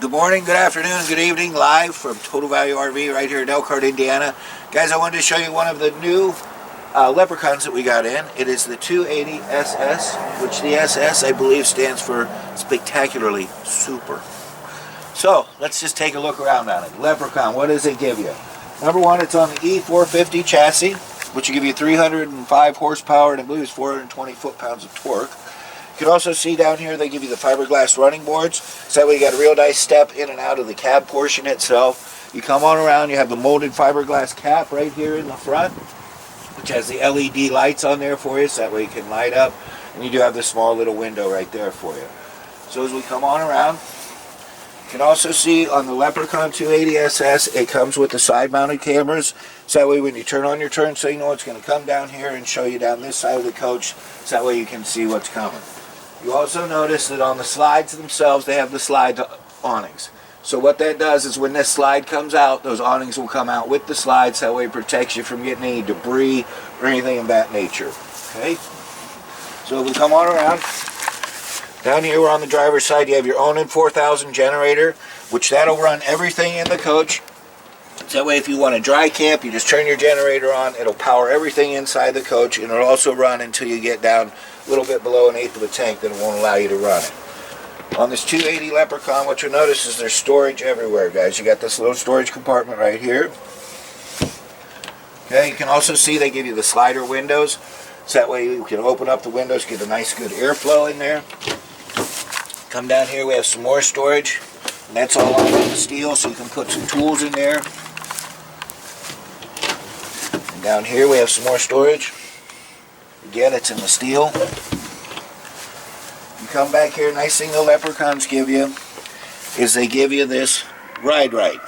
Good morning, good afternoon, good evening, live from Total Value RV right here in Elkhart, Indiana. Guys, I wanted to show you one of the new Leprechauns that we got in. It is the 280 SS, which the SS, I believe, stands for Spectacularly Super. So, let's just take a look around on it. Leprechaun, what does it give you? Number one, it's on the E450 chassis, which will give you 305 horsepower and I believe it's 420 foot-pounds of torque. You can also see down here they give you the fiberglass running boards, so that way you got a real nice step in and out of the cab portion itself. You come on around, you have the molded fiberglass cap right here in the front, which has the LED lights on there for you, so that way you can light up. And you do have this small little window right there for you. So as we come on around, you can also see on the Leprechaun 280 SS, it comes with the side-mounted cameras. So that way when you turn on your turn signal, it's going to come down here and show you down this side of the coach, so that way you can see what's coming. You also notice that on the slides themselves, they have the slide awnings. So what that does is when this slide comes out, those awnings will come out with the slides. That way it protects you from getting any debris or anything of that nature. Okay? So if we come on around, down here we're on the driver's side, you have your Onan 4000 generator, which that'll run everything in the coach. So that way if you want to dry camp, you just turn your generator on, it'll power everything inside the coach, and it'll also run until you get down a little bit below 1/8 of a tank, that it won't allow you to run it. On this 280 Leprechaun, what you'll notice is there's storage everywhere, guys. You got this little storage compartment right here. Okay, you can also see they give you the slider windows, so that way you can open up the windows, get a nice good airflow in there. Come down here, we have some more storage, and that's all on the steel, so you can put some tools in there. And down here we have some more storage. Again, it's in the steel. You come back here, nice thing the Leprechauns give you is they give you this ride right.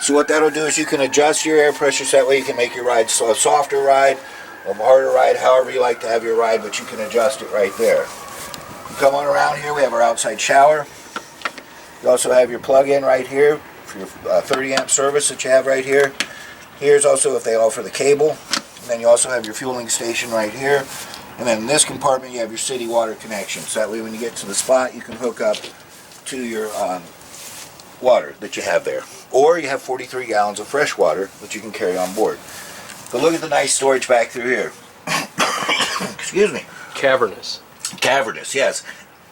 So what that'll do is you can adjust your air pressure, so that way you can make your ride a softer ride, a harder ride, however you like to have your ride, but you can adjust it right there. You come on around here, we have our outside shower. You also have your plug-in right here for your 30 amp service that you have right here. Here's also if they offer the cable. And then you also have your fueling station right here. And then in this compartment you have your city water connection. So that way when you get to the spot you can hook up to your water that you have there. Or you have 43 gallons of fresh water that you can carry on board. But look at the nice storage back through here. Excuse me. Cavernous. Cavernous, yes.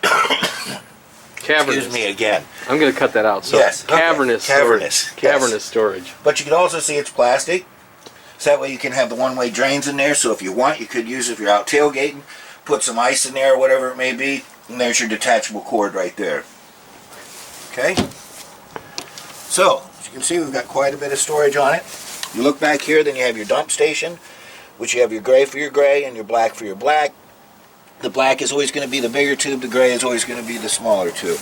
Cavernous. Excuse me again. I'm going to cut that out. So yes. Cavernous. Okay. Cavernous. Storage. Cavernous storage. But you can also see it's plastic. So that way you can have the one-way drains in there. So if you want, you could use it if you're out tailgating. Put some ice in there or whatever it may be. And there's your detachable cord right there. Okay? So, as you can see, we've got quite a bit of storage on it. You look back here, then you have your dump station, which you have your gray for your gray and your black for your black. The black is always going to be the bigger tube. The gray is always going to be the smaller tube.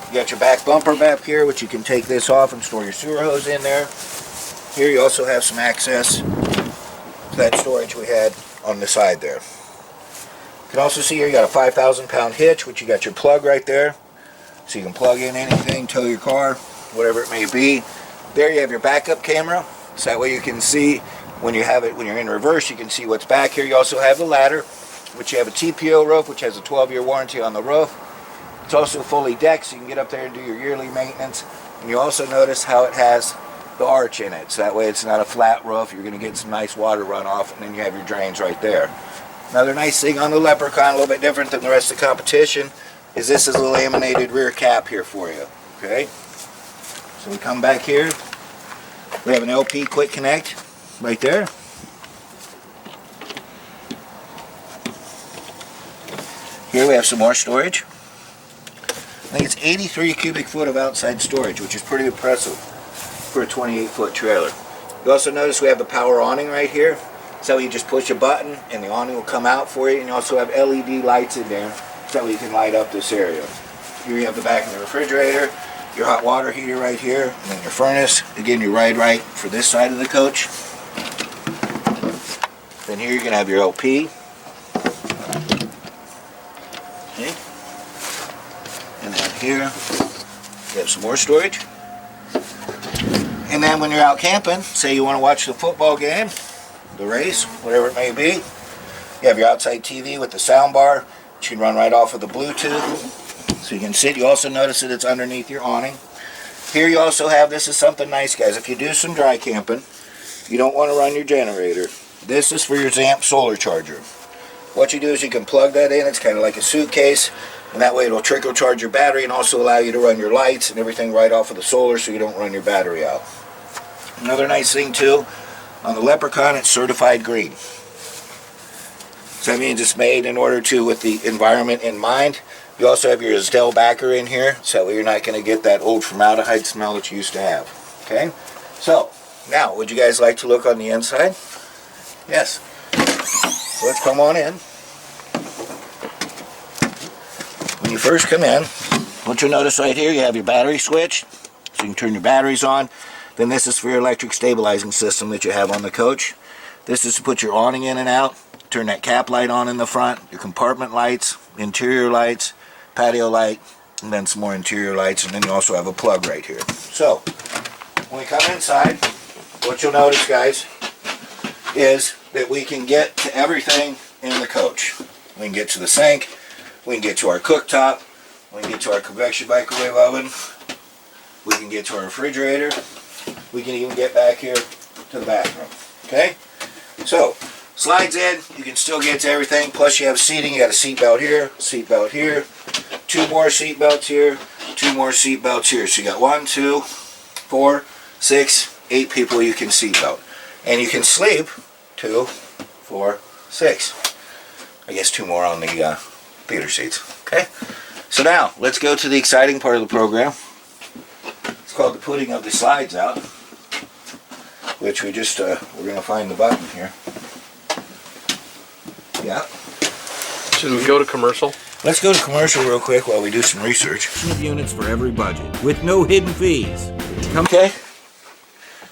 You got your back bumper back here, which you can take this off and store your sewer hose in there. Here you also have some access to that storage we had on the side there. You can also see here you got a 5,000 pound hitch, which you got your plug right there. So you can plug in anything, tow your car, whatever it may be. There you have your backup camera. So that way you can see when you have it, when you're in reverse, you can see what's back here. You also have the ladder, which you have a TPO roof, which has a 12-year warranty on the roof. It's also fully decked, so you can get up there and do your yearly maintenance. And you also notice how it has the arch in it, so that way it's not a flat roof. You're going to get some nice water runoff, and then you have your drains right there. Another nice thing on the Leprechaun, a little bit different than the rest of the competition, is this is a laminated rear cap here for you. Okay, so we come back here, we have an LP quick connect right there. Here we have some more storage. I think it's 83 cubic foot of outside storage, which is pretty impressive for a 28-foot trailer. You also notice we have the power awning right here. So you just push a button and the awning will come out for you. And you also have LED lights in there, so you can light up this area. Here you have the back of the refrigerator, your hot water heater right here, and then your furnace. Again, your ride right for this side of the coach. Then here you're going to have your LP. Okay. And then here you have some more storage. And then when you're out camping, say you want to watch the football game, the race, whatever it may be, you have your outside TV with the sound bar, which you can run right off of the Bluetooth. So you can sit. You also notice that it's underneath your awning. Here you also have, this is something nice, guys. If you do some dry camping, you don't want to run your generator. This is for your ZAMP solar charger. What you do is you can plug that in. It's kind of like a suitcase, and that way it'll trickle charge your battery and also allow you to run your lights and everything right off of the solar, so you don't run your battery out. Another nice thing too, on the Leprechaun, it's certified green. So that means it's made in order to, with the environment in mind. You also have your Asdel backer in here, so that way you're not going to get that old formaldehyde smell that you used to have. Okay? So, now, would you guys like to look on the inside? Yes. So let's come on in. When you first come in, what you'll notice right here, you have your battery switch, so you can turn your batteries on. Then this is for your electric stabilizing system that you have on the coach. This is to put your awning in and out, turn that cap light on in the front, your compartment lights, interior lights, patio light, and then some more interior lights, and then you also have a plug right here. So, when we come inside, what you'll notice, guys, is that we can get to everything in the coach. We can get to the sink, we can get to our cooktop, we can get to our convection microwave oven, we can get to our refrigerator, we can even get back here to the bathroom. Okay? So, slides in, you can still get to everything, plus you have seating. You got a seat belt here, 2 more seat belts here, 2 more seat belts here. So you got 1, 2, 4, 6, 8 people you can seat belt. And you can sleep 2, 4, 6. I guess 2 more on the theater seats. Okay? So now, let's go to the exciting part of the program. It's called the putting of the slides out, which we just, we're going to find the button here. Yeah. Should we go to commercial? Let's go to commercial real quick while we do some research. Units for every budget, with no hidden fees. Okay.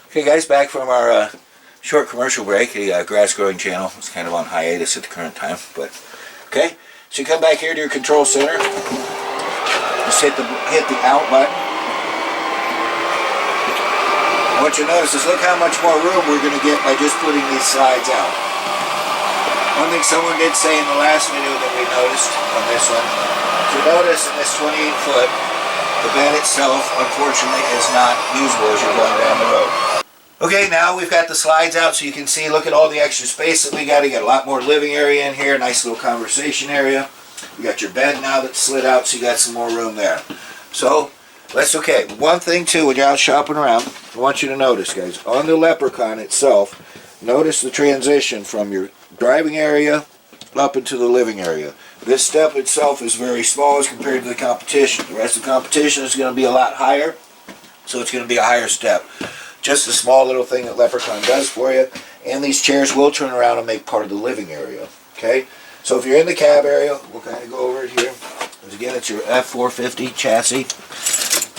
Okay, guys, back from our short commercial break. The grass growing channel is kind of on hiatus at the current time, but okay. So you come back here to your control center. Just hit the out button. And what you notice is look how much more room we're going to get by just putting these slides out. One thing someone did say in the last video that we noticed on this one, you notice in this 28-foot, the bed itself, unfortunately, is not usable as you're going down the road. Okay, now we've got the slides out so you can see, look at all the extra space that we got. You got a lot more living area in here, nice little conversation area. You got your bed now that's slid out, so you got some more room there. So, okay. One thing too, when you're out shopping around, I want you to notice, guys, on the Leprechaun itself, notice the transition from your driving area up into the living area. This step itself is very small as compared to the competition. The rest of the competition is going to be a lot higher, so it's going to be a higher step. Just a small little thing that Leprechaun does for you, and these chairs will turn around and make part of the living area. Okay, so if you're in the cab area, we'll kind of go over it here. As again, it's your F450 chassis.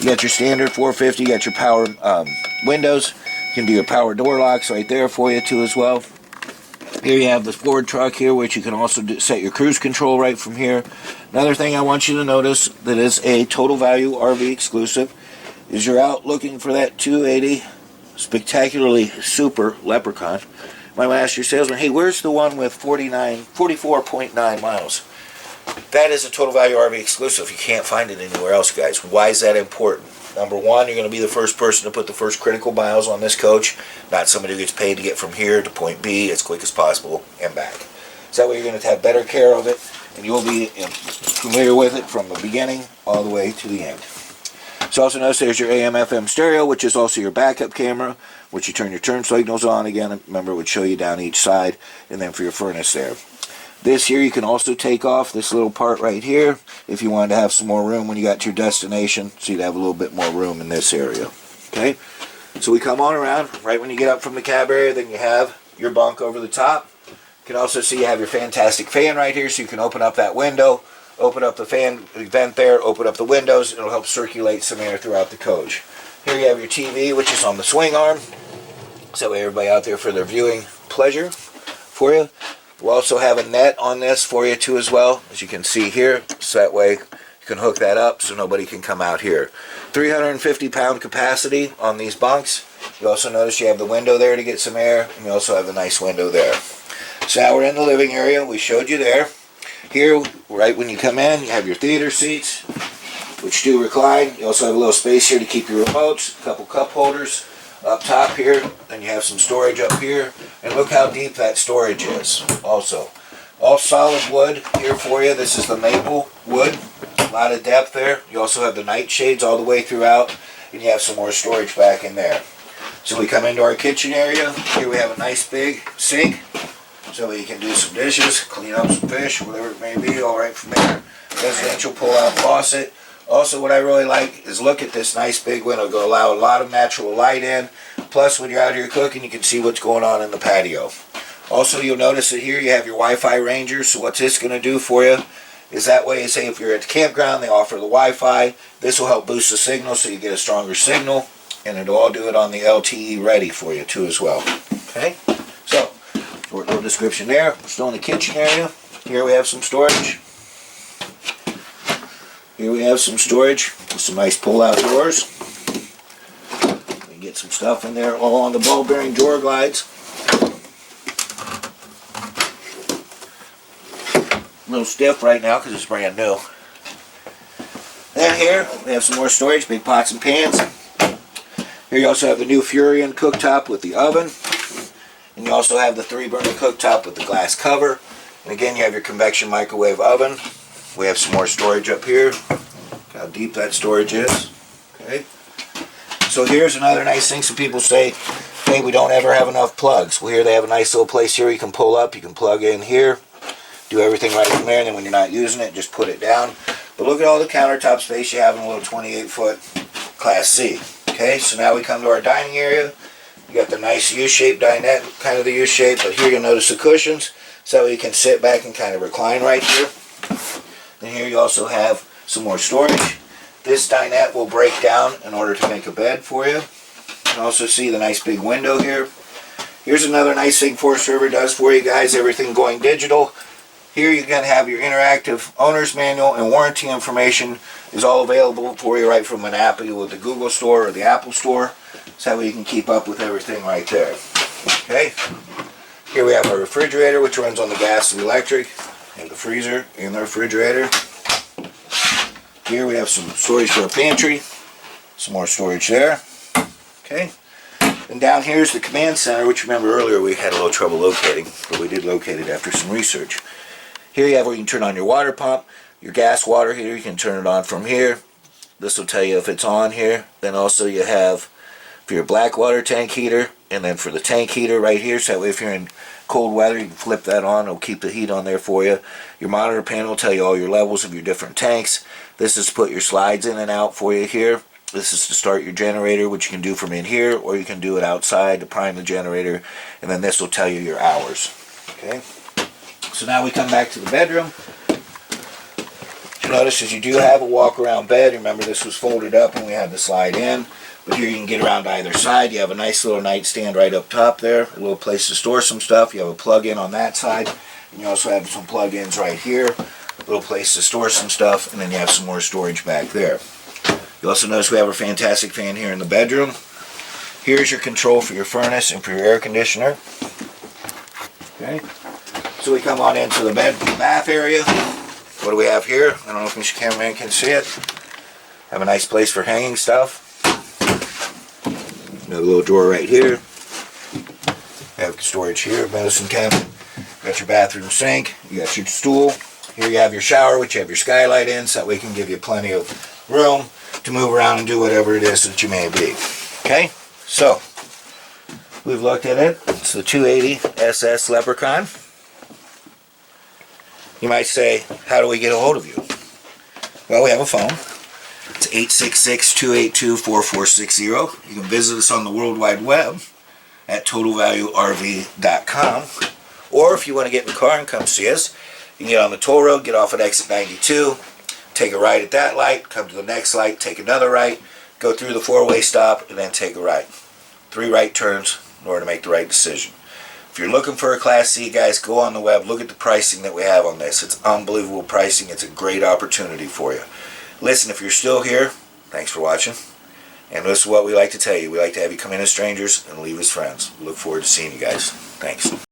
You got your standard 450. You got your power windows. You can do your power door locks right there for you too as well. Here you have the Ford truck here, which you can also set your cruise control right from here. Another thing I want you to notice that is a Total Value RV exclusive is you're out looking for that 280 spectacularly super Leprechaun. You might want to ask your salesman, hey, where's the one with 44.9 miles? That is a Total Value RV exclusive. You can't find it anywhere else, guys. Why is that important? Number one, you're going to be the first person to put the first critical miles on this coach, not somebody who gets paid to get from here to point B as quick as possible and back. So that way you're going to have better care of it, and you'll be familiar with it from the beginning all the way to the end. So also notice there's your AM/FM stereo, which is also your backup camera, which you turn your turn signals on again. Remember, it would show you down each side, and then for your furnace there. This here, you can also take off this little part right here if you wanted to have some more room when you got to your destination, so you'd have a little bit more room in this area. Okay, so we come on around, right when you get up from the cab area, then you have your bunk over the top. You can also see you have your fantastic fan right here, so you can open up that window, open up the fan vent there, open up the windows, it'll help circulate some air throughout the coach. Here you have your TV, which is on the swing arm, so that way everybody out there for their viewing pleasure for you. We'll also have a net on this for you too as well, as you can see here, so that way you can hook that up so nobody can come out here. 350-pound capacity on these bunks. You also notice you have the window there to get some air, and you also have a nice window there. So now we're in the living area. We showed you there. Here, right when you come in, you have your theater seats. which do recline. You also have a little space here to keep your remotes, a couple cup holders up top here. Then you have some storage up here. And look how deep that storage is also. All solid wood here for you. This is the maple wood. A lot of depth there. You also have the nightshades all the way throughout. And you have some more storage back in there. So we come into our kitchen area. Here we have a nice big sink. So you can do some dishes, clean up some fish, whatever it may be, all right from there. Residential pull-out faucet. Also, what I really like is look at this nice big window. It'll allow a lot of natural light in. Plus, when you're out here cooking, you can see what's going on in the patio. Also, you'll notice that here you have your Wi-Fi Ranger. So what's this going to do for you is that way, say if you're at the campground, they offer the Wi-Fi. This will help boost the signal so you get a stronger signal. And it'll all do it on the LTE ready for you too as well. Okay? So, short little description there. We're still in the kitchen area. Here we have some storage. Here we have some storage with some nice pull-out drawers. We can get some stuff in there, all on the ball bearing drawer glides. A little stiff right now because it's brand new. Then here we have some more storage, big pots and pans. Here you also have the new Furion cooktop with the oven. And you also have the 3-burner cooktop with the glass cover. And again, you have your convection microwave oven. We have some more storage up here. Look how deep that storage is. Okay. So here's another nice thing. Some people say, hey, we don't ever have enough plugs. Well, here they have a nice little place here you can pull up. You can plug in here. Do everything right from there. And then when you're not using it, just put it down. But look at all the countertop space you have in a little 28-foot Class C. Okay, so now we come to our dining area. You got the nice U-shaped dinette, kind of the U-shape, but here you'll notice the cushions, so you can sit back and kind of recline right here. Then here you also have some more storage. This dinette will break down in order to make a bed for you. You can also see the nice big window here. Here's another nice thing Forest River does for you guys, everything going digital. Here you can have your interactive owner's manual and warranty information is all available for you right from an app, either with the Google Store or the Apple Store. So that way you can keep up with everything right there. Okay. Here we have our refrigerator, which runs on the gas and electric. We have the freezer and the refrigerator. Here we have some storage for our pantry. Some more storage there. Okay. And down here is the command center, which remember earlier we had a little trouble locating, but we did locate it after some research. Here you have where you can turn on your water pump, your gas water heater, you can turn it on from here. This will tell you if it's on here. Then also you have for your black water tank heater, and then for the tank heater right here, so that way if you're in cold weather you can flip that on, it'll keep the heat on there for you. Your monitor panel will tell you all your levels of your different tanks. This is to put your slides in and out for you here. This is to start your generator, which you can do from in here, or you can do it outside to prime the generator, and then this will tell you your hours. Okay. So now we come back to the bedroom. Notice as you do have a walk-around bed. Remember this was folded up and we had to slide in. But here you can get around to either side. You have a nice little nightstand right up top there. A little place to store some stuff. You have a plug-in on that side. And you also have some plug-ins right here. A little place to store some stuff. And then you have some more storage back there. You also notice we have a fantastic fan here in the bedroom. Here's your control for your furnace and for your air conditioner. Okay. So we come on into the bath area. What do we have here? I don't know if Mr. Cameraman can see it. Have a nice place for hanging stuff. Another little drawer right here. Have storage here, medicine cabinet. Got your bathroom sink. You got your stool. Here you have your shower, which you have your skylight in, so that way it can give you plenty of room to move around and do whatever it is that you may be. Okay? So, we've looked at it. It's the 280 SS Leprechaun. You might say, how do we get a hold of you? Well, we have a phone. It's 866-282-4460. You can visit us on the World Wide Web at TotalValueRV.com. Or if you want to get in the car and come see us, you can get on the toll road, get off at exit 92, take a right at that light, come to the next light, take another right, go through the four-way stop, and then take a right. 3 right turns in order to make the right decision. If you're looking for a Class C, guys, go on the web, look at the pricing that we have on this. It's unbelievable pricing. It's a great opportunity for you. Listen, if you're still here, thanks for watching. And this is what we like to tell you. We like to have you come in as strangers and leave as friends. We look forward to seeing you guys. Thanks.